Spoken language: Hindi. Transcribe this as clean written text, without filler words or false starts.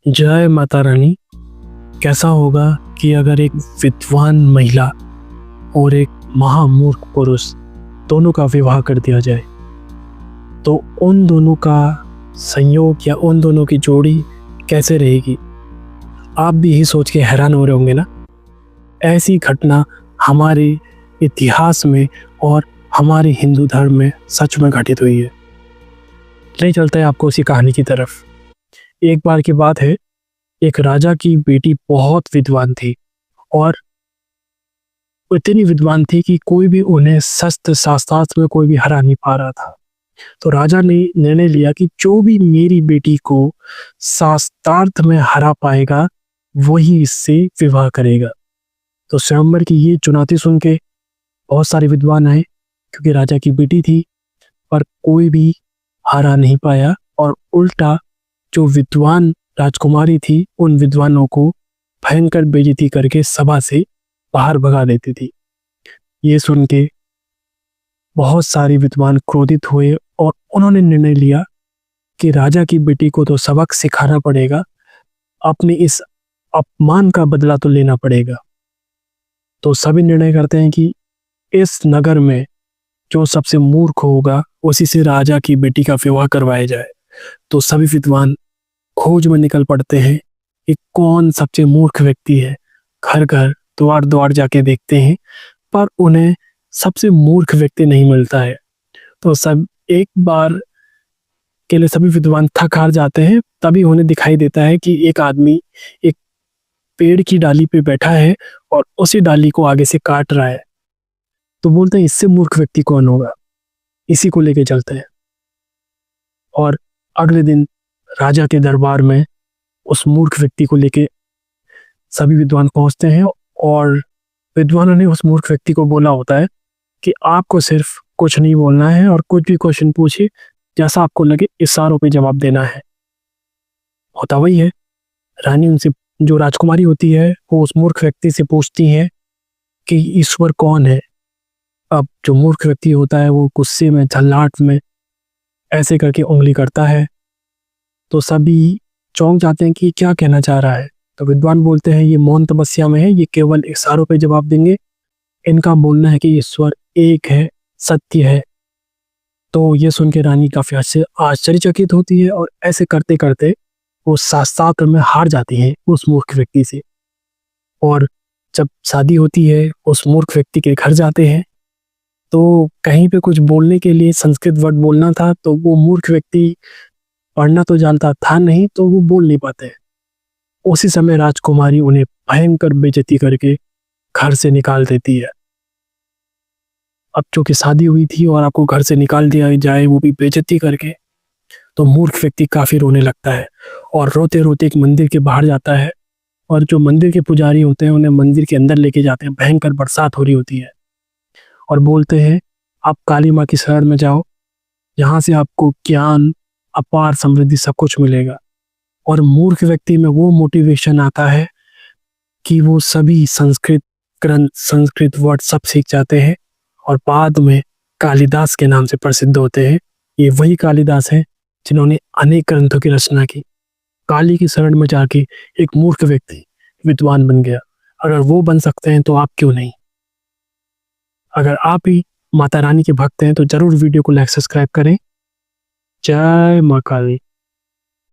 जय माता रानी। कैसा होगा कि अगर एक विद्वान महिला और एक महामूर्ख पुरुष दोनों का विवाह कर दिया जाए, तो उन दोनों का संयोग या उन दोनों की जोड़ी कैसे रहेगी। आप भी यही सोच के हैरान हो रहे होंगे ना। ऐसी घटना हमारे इतिहास में और हमारे हिंदू धर्म में सच में घटित हुई है। ले चलते हैं आपको उसी कहानी की तरफ। एक बार की बात है, एक राजा की बेटी बहुत विद्वान थी और इतनी विद्वान थी कि कोई भी उन्हें शस्त्र शास्त्र में कोई भी हरा नहीं पा रहा था। तो राजा ने निर्णय लिया कि जो भी मेरी बेटी को शास्त्रार्थ में हरा पाएगा वही इससे विवाह करेगा। तो स्वयंवर की ये चुनौती सुन के बहुत सारे विद्वान आए, क्योंकि राजा की बेटी थी, पर कोई भी हरा नहीं पाया और उल्टा जो विद्वान राजकुमारी थी उन विद्वानों को भयंकर बेइज्जती करके सभा से बाहर भगा देती थी। ये सुन के बहुत सारे विद्वान क्रोधित हुए और उन्होंने निर्णय लिया कि राजा की बेटी को तो सबक सिखाना पड़ेगा, अपने इस अपमान का बदला तो लेना पड़ेगा। तो सभी निर्णय करते हैं कि इस नगर में जो सबसे मूर्ख होगा उसी से राजा की बेटी का विवाह करवाया जाए। तो सभी विद्वान खोज में निकल पड़ते हैं कि कौन सबसे मूर्ख व्यक्ति है। घर घर द्वार द्वार जाके देखते हैं, पर उन्हें सबसे मूर्ख व्यक्ति नहीं मिलता है। तो सब एक बार के लिए सभी विद्वान थक हार जाते हैं। तभी उन्हें दिखाई देता है कि एक आदमी एक पेड़ की डाली पे बैठा है और उसी डाली को आगे से काट रहा है। तो बोलते हैं इससे मूर्ख व्यक्ति कौन होगा, इसी को लेके चलते हैं। और अगले दिन राजा के दरबार में उस मूर्ख व्यक्ति को लेके सभी विद्वान पहुंचते हैं और विद्वानों ने उस मूर्ख व्यक्ति को बोला होता है कि आपको सिर्फ कुछ नहीं बोलना है और कुछ भी क्वेश्चन पूछिए, जैसा आपको लगे इशारों पे जवाब देना है। होता वही है, रानी उनसे, जो राजकुमारी होती है, वो उस मूर्ख व्यक्ति से पूछती है कि ईश्वर कौन है। अब जो मूर्ख व्यक्ति होता है वो गुस्से में, झल्लाहट में ऐसे करके उंगली करता है। तो सभी चौंक जाते हैं कि क्या कहना चाह रहा है। तो विद्वान बोलते हैं ये मौन तपस्या में है, ये केवल इशारों पे जवाब देंगे। इनका बोलना है कि ईश्वर एक है, सत्य है। तो ये सुन के रानी काफी आश्चर्यचकित होती है और ऐसे करते करते वो शास्त्र में हार जाती है उस मूर्ख व्यक्ति से। और जब शादी होती है, उस मूर्ख व्यक्ति के घर जाते हैं, तो कहीं पे कुछ बोलने के लिए संस्कृत वर्ड बोलना था, तो वो मूर्ख व्यक्ति पढ़ना तो जानता था नहीं, तो वो बोल नहीं पाते। उसी समय राजकुमारी उन्हें भयंकर बेइज्जती करके घर से निकाल देती है। अब चूंकि शादी हुई थी और आपको घर से निकाल दिया जाए, वो भी बेइज्जती करके, तो मूर्ख व्यक्ति काफी रोने लगता है और रोते रोते एक मंदिर के बाहर जाता है। और जो मंदिर के पुजारी होते हैं उन्हें मंदिर के अंदर लेके जाते हैं। भयंकर बरसात हो रही होती है और बोलते हैं आप काली माँ की शरण में जाओ, यहाँ से आपको ज्ञान, अपार समृद्धि सब कुछ मिलेगा। और मूर्ख व्यक्ति में वो मोटिवेशन आता है कि वो सभी संस्कृत ग्रंथ, संस्कृत वर्ड सब सीख जाते हैं और बाद में कालिदास के नाम से प्रसिद्ध होते हैं। ये वही कालिदास हैं जिन्होंने अनेक ग्रंथों की रचना की। काली की शरण में जाके एक मूर्ख व्यक्ति विद्वान बन गया। अगर वो बन सकते हैं तो आप क्यों नहीं। अगर आप भी माता रानी के भक्त हैं तो जरूर वीडियो को लाइक सब्सक्राइब करें। जय मां काली।